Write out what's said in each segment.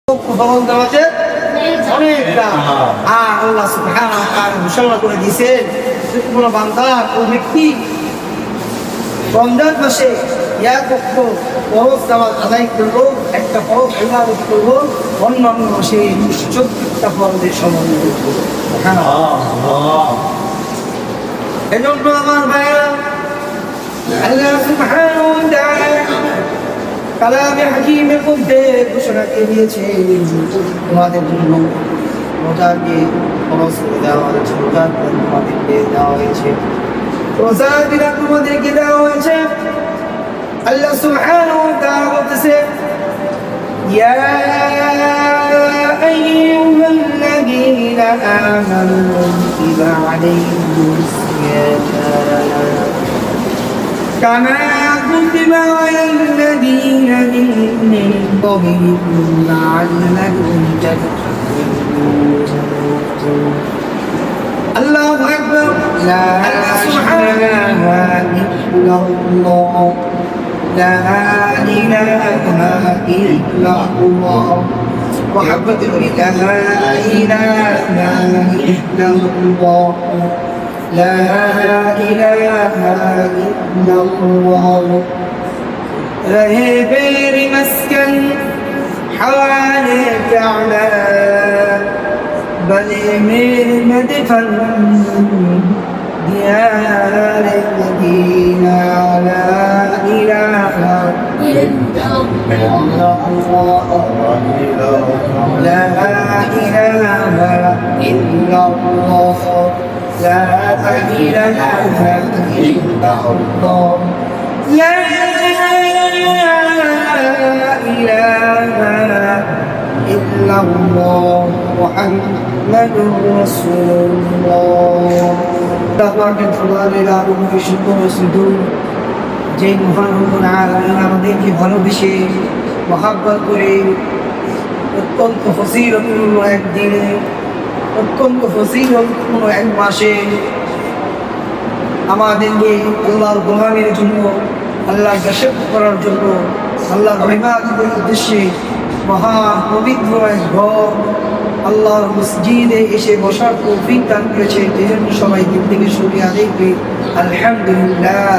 ফলন দেওয়াতে অনেকটা আল্লাহ সুবহানাহু ওয়া তাআলা ঘোষণা করে দিয়েছেন যে কোনো বান্দা ও ব্যক্তি রমজান মাসে এক ওয়াক্ত ফরজ নামাজ আদায় করলো, একটা ফরজ ইবাদত করলো, অন্যান্য মাসে চব্বিশটা ফরজের সমান করলো। এজন্য আমার ভাইরা আল্লাহ সুবহানাহু ওয়া তাআলা কালামে হাকিমের মধ্যে ঘোষণা দিয়ে দিয়েছে তোমাদের জন্য রোজাকে ফরজ করে দেওয়া হয়েছে, রোজার তোমাদেরকে দেওয়া হয়েছে, রোজার দিন তোমাদেরকে দেওয়া হয়েছে। আল্লাহ সুবহানাহু ওয়া তাআলা বলতেছে ইয়া আইয়ুহাল্লাযীনা আমানু কুতিবা আলাইকুমুস সিয়াম كما كتب على الذين من قبلكم لعلكم تتقون. الله أكبر. لا إله إلا الله لا إله إلا الله محمد لا إله إلا الله لا إله إلا الله رہے بیر مسکن حوال کعبہ بلے میر مدفن دیار مدینہ لا إله إلا الله لا إله إلا الله لا إله إلا الله لا إله إلا الله محمد رسول الله. তাবারাক আল্লাহু ফি শুকর যে মহান রব্বুল আলামিন আমাদেরকে ভালোবেসে মহব্বত করে অত্যন্ত ফজিলতপূর্ণ একদিনে, অত্যন্ত ফজিলতপূর্ণ এক মাসে আমাদেরকে আল্লাহর গোলামির জন্য, আল্লাহর দাসত্ব করার জন্য, আল্লাহর ইবাদতের উদ্দেশ্যে মহান পবিত্র এক ঘর আল্লাহর মসজিদে এসে বসার তৌফিক দান করেছে। এই জন্য সবাই দিন থেকে শুকরিয়া আদায় করি আলহামদুলিল্লাহ।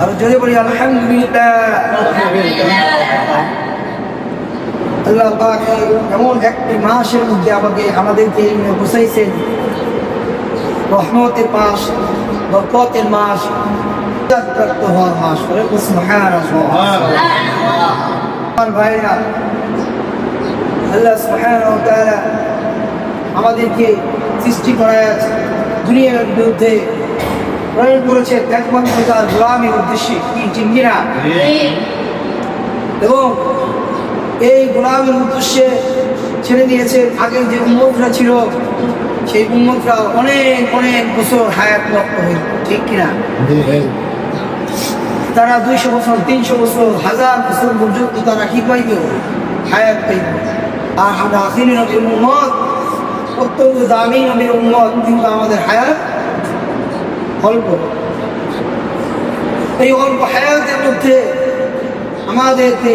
আর যদি বলি আলহামদুলিল্লাহ। আল্লাহ পাক এমন একটি মাসের মধ্যে আমাদেরকে বসাইছেন, রহমতের মাস, বরকতের মাস, প্রাপ্ত হওয়ার মাস। আমার ভাইরা, আল্লাহ সুবহানাহু ওয়া তাআলা আমাদেরকে সৃষ্টি করায় দুনিয়ার বিরুদ্ধে প্রেরণ করেছে একমাত্র তার গোলামির উদ্দেশ্যে, কি ঠিক কিনা? এবং এই গোলামের উদ্দেশ্যে ছেড়ে দিয়েছে। আগে যে উম্মতরা ছিল সেই উম্মতরা অনেক অনেক বছর হায়াত প্রাপ্ত হইল, ঠিক কিনা? তারা 200 বছর, 300 বছর, 1000 বছর পর্যন্ত তারা কি পাইত? হায়াত পাইত। আর আমরা আখিরি নবীর উম্মত, অত্যন্ত দামি নবীর উম্মত, কিন্তু আমাদের হায়াত অল্প। এই অল্প হায়াতের মধ্যে আমাদেরকে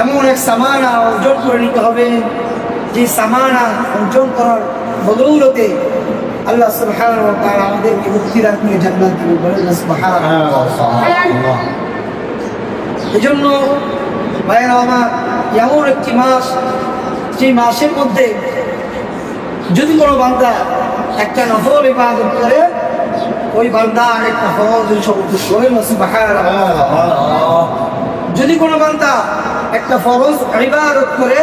এমন এক সামানা অর্জন করে নিতে হবে, যে সামানা অর্জন করার বদৌলতে আল্লাহ সুবহানাহু ওয়া তাআলা আমাদেরকে মুক্তি দান করে জান্নাত দিবেন। বলেন সুবহানাল্লাহ। এজন্য ভাইরা আমার, এমন একটি মাস, যে মাসের মধ্যে যদি কোনো বান্দা একটা নফল ইবাদত করে, ওই বান্দা একটা ফরজের সদস্য হয়ে সুবহানাল্লাহ। যদি কোনো বান্দা একটা ফরজ ইবাদত করে,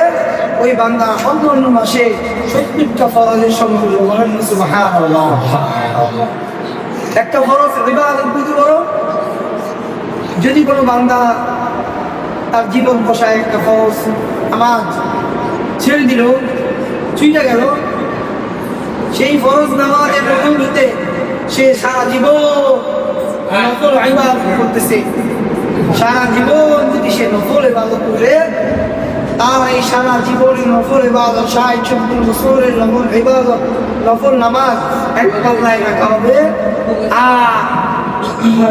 ওই বান্দা অন্য অন্য মাসে 70টা ফরজের সমতুল্য। বলেন সুবহানাল্লাহ। একটা ফরজ ইবাদত বুঝতে পারো, যদি কোনো বান্দা তার জীবন বসায় একটা ফরজ নামাজ ছেড়ে দিল, ছুটে গেল, সেই ফরজ নামাজের বদৌলতে সে সারা জীবন নফল ইবাদত করতেছে। সারা জীবন যদি সে নফল ইবাদত করে, তার এই সারা জীবনের নফল ইবাদত, 60-70 বছরের নফল ইবাদত, নফল নামাজ এক পাল্লায় রাখা হবে। আর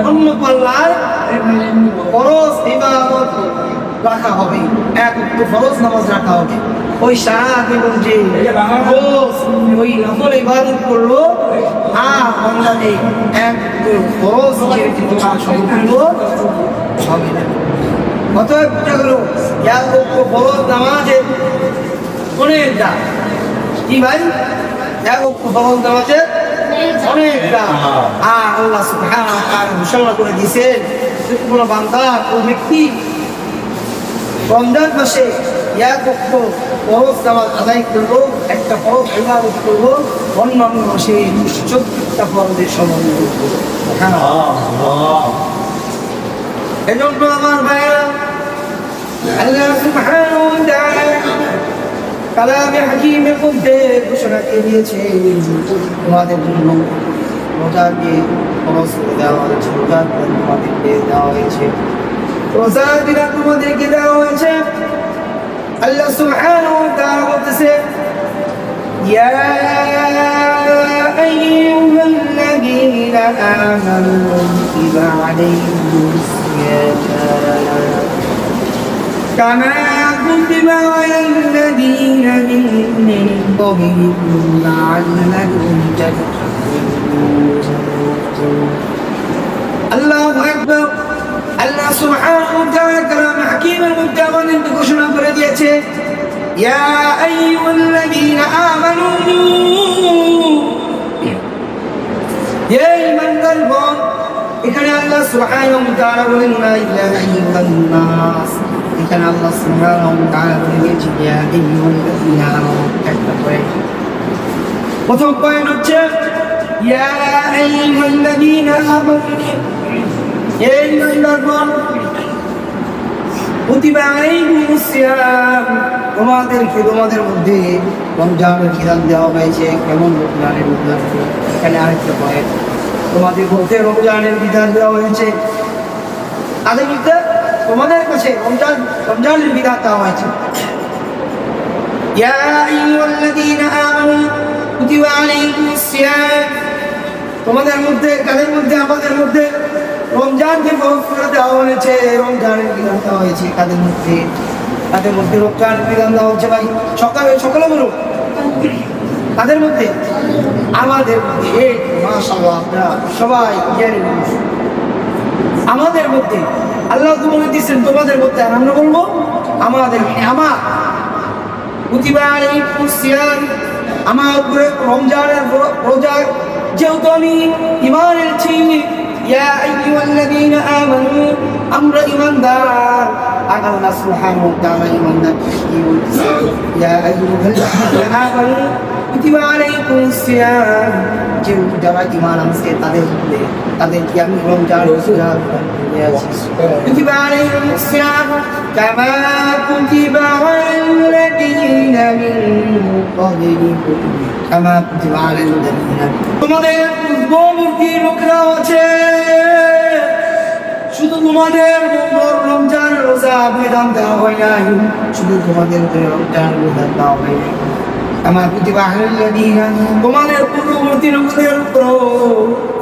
অন্য পাল্লায় ফরজ ইবাদত রাখা হবে, এক ওয়াক্ত ফরজ নামাজ রাখা হবে। ওই সারা জীবন যে রোজ ওই নফল ইবাদত করলো আর রমজানে এক ফরজ যে কাজ করলো হবে না। অতএব বুঝা গেল এক ওয়াক্ত ফরজ নামাজের অনেক দাম। কি ভাই? এক ওয়াক্ত ফরজ নামাজের অনেক দাম। আর আল্লাহ সুবহানাহু ওয়া তাআলা ঘোষণা করে দিয়েছেন কোনো বান্দা ও ব্যক্তি রমজান মাসে এক ওয়াক্ত ফরজ নামাজ আদায় করলো, একটা ফরজ ইবাদত করলো, অন্যান্য মাসে 14টা ফরজের সমান করলো। এজন্য আমার ভাইরা আল্লাহ সুবহানাহু ওয়া তাআলা কালামে হাকিমের মধ্যে ঘোষণা দিয়ে দিয়েছে তোমাদের জন্য রোজাকে ফরজ করে দেওয়া হয়েছে, রোজার তোমাদেরকে দেওয়া হয়েছে, রোজার দিন তোমাদেরকে দেওয়া হয়েছে। আল্লাহ সুবহানাহু ওয়া তাআলা বলতেছে ইয়া আইয়ুহাল্লাযীনা আমানু কুতিবা আলাইকুমুস সিয়াম কামা কুতিবা আলাল্লাযীনা মিন ক্বাবলিকুম লাআল্লাকুম তাত্তাকুন। আল্লাহু আকবার। আল্লাহ সুবহানাহু ওয়া তাআলা কালামে হাকিমের মধ্যে আমাদেরকে ঘোষণা করে দিয়েছে ইয়া আইয়ুহাল্লাযীনা আমানু, হে ঈমানদারগণ। এখানে আল্লাহ সুবহানাহু ওয়া তাআলা বলেন না ইয়া আইয়ুহান নাস, এখানে আল্লাহ সুবহানাহু ওয়া তাআলা বলে দিয়েছে ইয়া আইয়ুহাল্লাযীনা আমানু। একটা পয়েন্ট, প্রথম পয়েন্ট হচ্ছে ইয়া আইয়ুহাল্লাযীনা আমানু, হে ঈমানদারগণ, কুতিবা আলাইকুমুস সিয়াম, তোমাদেরকে তোমাদের মধ্যে রমজানের বিধান দেওয়া হয়েছে। কেমন রমজানের বিধান? এখানে আরেকটা পয়েন্ট, তোমাদের মধ্যে রমজানের বিধান দেওয়া হয়েছে, তাদের মধ্যে তোমাদের কাছে রমজানের বিধান দেওয়া হয়েছে। ইয়া আইয়ুহাল্লাযীনা আমানু কুতিবা আলাইকুমুস সিয়াম, তোমাদের মধ্যে, কাদের মধ্যে? আমাদের মধ্যে রমজানকে ফরজ করে দেওয়া হয়েছে, রমজানের বিধান দেওয়া হয়েছে। কাদের মধ্যে? তাদের মধ্যে রমজানের বিধান দেওয়া হচ্ছে। ভাই সকালে বলুন, তাদের মধ্যে? আমাদের মধ্যে। মাশাআল্লাহ, আপনারা সবাই জ্ঞানী মানুষ। আমাদের মধ্যে আল্লাহ তো বলে দিচ্ছেন তোমাদের মধ্যে, আর আমরা বলবো আমাদের, আমার কুতিবা আলাইকুমুস সিয়াম, আমার উপরে রমজানের রোজা, যেহেতু আমি ঈমান এনেছি। ইয়া আইয়ুহাল্লাযীনা আমানু, আমরা ঈমানদার। আল্লাহ সুবহানাহু ওয়া তাআলা ঈমানদারকে কি বলছে? ইয়া আইয়ুহাল্লাযীনা আমানু কুতিবা আলাইকুমুস সিয়াম, যেহেতু যারা ঈমান আনছে তাদেরকে আমি রমজানের রোজা কুতিবা আলাইকুমুস সিয়াম কামা কুতিবা আলাল্লাযীনা মিন ক্বাবলিকুম কামা কুতিবা আলাল্লাযীনা। তোমাদের পূর্ববর্তী লোকেরা আছে, শুধু তোমাদের রমজান রোজা বিধান দেওয়া হয় নাই, শুধু তোমাদের রমজান রোজা দেওয়া হয় নাই, আমার কুতিবা আলাল্লাযীনা, তোমাদের পূর্ববর্তী লোকদের উপর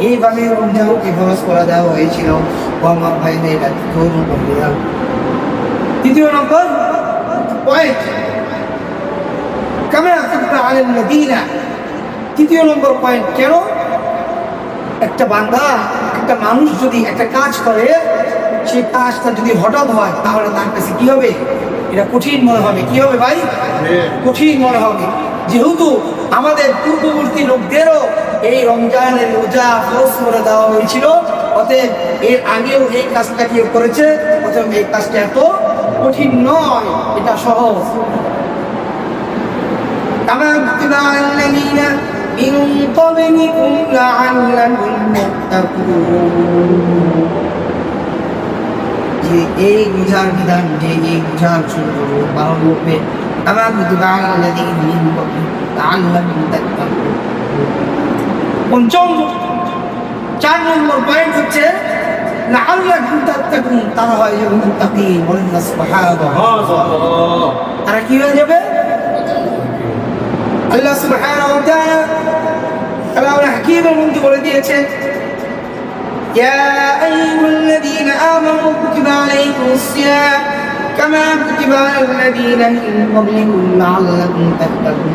এইভাবে রমজানকে ফরজ করে দেওয়া হয়েছিল। ও আমার ভাইদের, এটা তৃতীয় নম্বর পয়েন্ট, কামা কুতিবা আলাল্লাযীনা। তৃতীয় নম্বর পয়েন্ট, কেন? একটা বান্দা, একটা মানুষ যদি একটা কাজ করে, সেই কাজটা যদি হঠাৎ হয়, তাহলে তার কাছে কি হবে? এটা কঠিন মনে হবে। কি হবে ভাই? কঠিন মনে হবে। যেহেতু আমাদের পূর্ববর্তী লোকদেরও এই রমজানের রোজা ফরজ করে দেওয়া হয়েছিল, অতএব এর আগেও এই কাজটা কেউ করেছে, অতএব এই কাজটা এত কঠিন নয়, এটা সহজ। কামা কুতিবা আলাল্লাযীনা মিন ক্বাবলিকুম লাআল্লাকুম তাত্তাকুন, যে এই রোজার বিধান, যে এই রোজার পালন করবে। কামা কুতিবা আলাল্লাযীনা মিন ক্বাবলিকুম লাআল্লাকুম তাত্তাকুন। পঞ্চম, 4 নম্বর পয়েন্ট হচ্ছে লাআল্লাকুম তাত্তাকুন, তারা হয় যাবে মুত্তাকিন। বলেন না সুবহানাল্লাহ। তারা কি হয়ে যাবে? আল্লাহ সুবহানাহু ওয়া তাআলা কালামে হাকীমের মধ্যে বলে দিয়েছে ইয়া আইয়ুহাল্লাযীনা আমানু কুতিবা আলাইকুমুস সিয়াম কামা কুতিবা আলাল্লাযীনা মিন ক্বাবলিকুম লাআল্লাকুম তাত্তাকুন।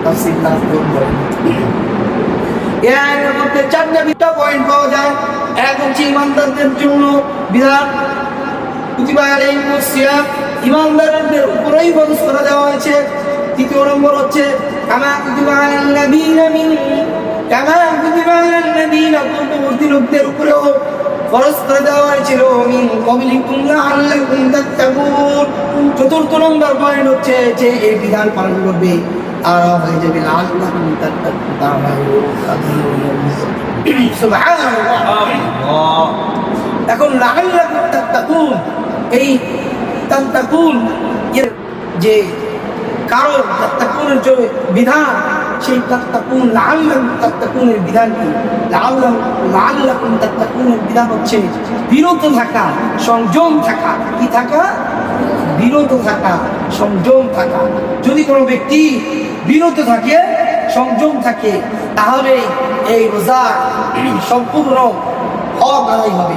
তাফসীর তাফসীর বলেন এর মধ্যে চারটা পয়েন্ট পাওয়া যায়। এক হচ্ছে ইমানদারদের জন্য বিধান, কুতিবা আলাইকুমুস সিয়াম, ইমানদারদের উপরেই ফরজ করে দেওয়া হয়েছে। দ্বিতীয় নম্বর হচ্ছে কামা কুতিবা আলাল্লাযীনা পূর্ববর্তী লোকদের উপরেও ফরজ করে দেওয়া হয়েছিল মিন ক্বাবলিকুম লাআল্লাকুম তাত্তাকুন। চতুর্থ নম্বর পয়েন্ট হচ্ছে যে এই বিধান পালন করবে আর হয়ে যাবে লাআল্লাকুম তাত্তাকুন। সুবহানাল্লাহ। এখন লাআল্লাকুম তাত্তাকুন, এই তাত্তাকুন এর যে কারণ, তাত্তাকুনের যে বিধান, সেই তাত্তাকুন লাআল্লাকুম তাত্তাকুনের বিধান কি? লাআল্লাকুম তাত্তাকুনের বিধান হচ্ছে বিরত থাকা, সংযম থাকা। কি থাকা? বিরত থাকা, সংযম থাকা। যদি কোনো ব্যক্তি বিরত থাকে, সংযম থাকে, তাহলে এই রোজা সম্পূর্ণ হক আদায় হবে।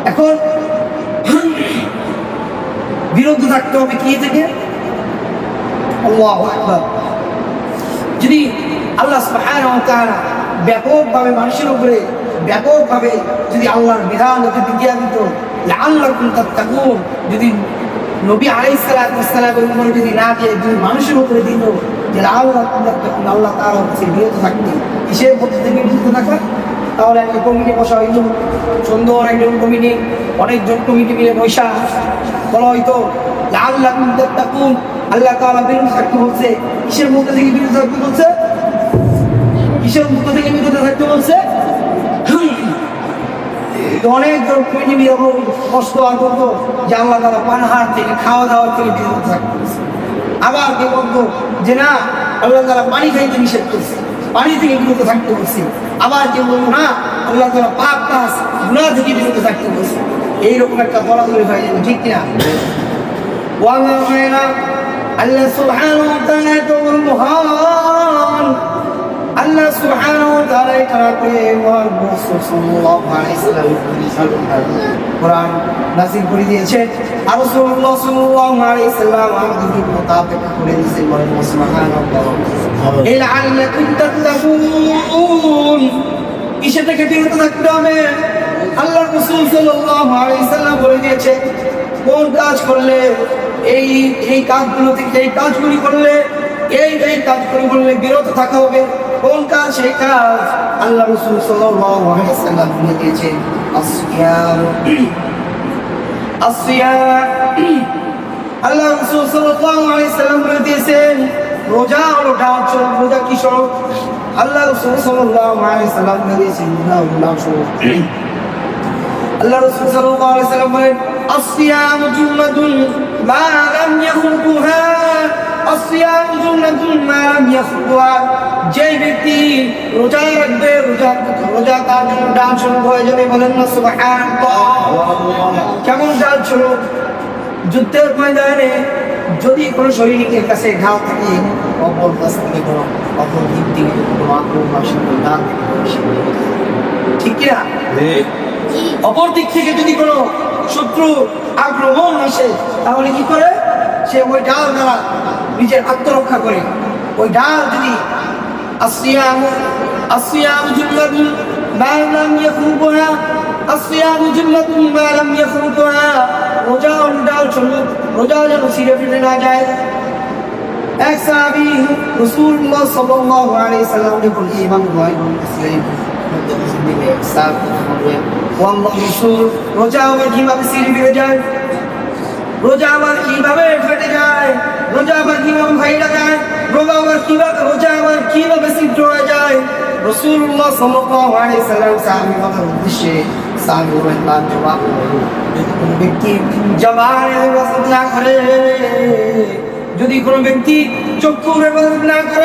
এখন বিরত থাকতে হবে কি থেকে? আল্লাহু আকবার। যদি আল্লাহ সুবহানাহু ওয়া তাআলা ব্যাপকভাবে মানুষের উপরে ব্যাপকভাবে যদি আল্লাহর বিধান যদি দিয়া দিত, লাআল্লাকুম তাত্তাকুন, যদি নবী আলাইহিস সালাতু ওয়াস সালামের উপরে যদি না দিয়ে যদি মানুষের উপরে দিত যে লাআল্লাকুম তাত্তাকুন, আল্লাহ তাআলা হচ্ছে বিরত থাকতে। কিসের মধ্যে থেকে বিরত থাকা? তাহলে একটা কমিটি বসা হইতো, সুন্দর একজন কমিটি, অনেকজন কমিটি মিলে বসা বলা হইতো লাআল্লাকুম তাত্তাকুন, আল্লাহ তাআলা বিরত থাকতে বলছে। কিসের মধ্যে থেকে বিরত থাকতে বলছে? কিসের মধ্যে থেকে বিরত থাকতে বলছে? অনেকজন কমিটি মিলে কষ্ট আর করতো যে আল্লাহ তাআলা পানাহার থেকে, খাওয়া দাওয়ার থেকে বিরত থাকতে বলছে। আবার কেউ বলতো যে না, আল্লাহ তাআলা পানি খাইতে নিষেধ করছে, পানি থেকে বিরত থাকতে বলছে। আবার কেউ বলতো না, আল্লাহ তাআলা পাপ কাজ গুনাহ থেকে বিরত থাকতে বলছে। এইরকম একটা দলাদলি হয়ে যাবে, ঠিক কিনা? আল্লাহ সুবহানাহু ওয়া তাআলা তো মহান, আল্লাহ সুবহানাহু ওয়া তাআলা তাকে মুহাম্মদ সাল্লাল্লাহু আলাইহি ওয়াসাল্লাম কোরআন নাযিল করে দিয়েছে। আর রাসূলুল্লাহ সাল্লাল্লাহু আলাইহি ওয়াসাল্লাম আমাদের মোতাবেক করে দিয়েছেন। বলেন সুবহানাল্লাহ। লাআল্লাকুম তাত্তাকুন, কিসে থেকে বিরত থাকতে হবে? আল্লাহ রাসূল সাল্লাল্লাহু আলাইহি ওয়াসাল্লাম বলে দিয়েছে কোন কাজ করলে এই কাজগুলো থেকে, এই কাজগুলি করলে, এই কাজগুলি করলে বিরত থাকা হবে। কোন কাজ? সেই কাজ আল্লাহ রাসূল সাল্লাল্লাহু আলাইহি ওয়াসাল্লাম বলে দিয়েছেন আসিয়াম। আল্লাহ রাসূল সাল্লাল্লাহু আলাইহি ওয়াসাল্লাম বলে দিয়েছেন রোজা হলো ডাল স্বরূপ। রোজা কি স্বরূপ? আল্লাহ রাসূল সাল্লাল্লাহু আলাইহি ওয়াসাল্লাম বলে দিয়েছেন রোজা স্বরূপ। আল্লাহ রাসূল সাল্লাল্লাহু আলাইহি ওয়াসাল্লাম বলেন আসিয়ামু জুন্নাতুন মা লাম ইয়াখুকুহা, আসিয়ামু জুন্নাতুন মা লাম ইয়াখুকুহা। যে ব্যক্তি রোজা রাখবে, রোজা তার জন্য ডাল স্বরূপ হয়ে যাবে। বলেন না সুবহানাল্লাহ। কেমন ডাল স্বরূপ? যুদ্ধের ময়দানে যদি কোনো সৈনিকের কাছে ঘাও থাকে, অপর কাছ থেকে কোনো, অপর দিক থেকে কোনো আক্রমণ আসে, ডাল ঠিক কিনা? অপর দিক থেকে যদি কোনো শত্রু আক্রমণ আসে, তাহলে কি করে? সে ওই ডাল দ্বারা নিজের আত্মরক্ষা করে। ওই ডাল যদি আসিয়ামু জুন্নাতুন মা লাম ইয়াখুকুহা, আসিয়ামু জুন্নাতুন মা লাম ইয়াখুকুহা, রোজা ডাল স্বরূপ, রোজা যেন ছিঁড়ে ফেলে না যায়। এক সাহাবী রাসূলুল্লাহ সাল্লাল্লাহু আলাইহি ওয়াসাল্লাম যখন ঈমান হয়, রোজা আবার কিভাবে ছিঁড়ে ফেলে যায়, রোজা আবার কিভাবে ফেটে যায়, রোজা আবার কিভাবে ভাইরা যায়, রোজা আবার কিভাবে ছিদ্র হয়ে যায়। রাসূলুল্লাহ সাল্লাল্লাহু আলাইহি ওয়াসাল্লাম সাহাবীদের উদ্দেশ্যে তার জবাব, যদি কোনো ব্যক্তি জবানের ইবাদত না করে, যদি কোনো ব্যক্তি চক্ষুর ইবাদত না করে,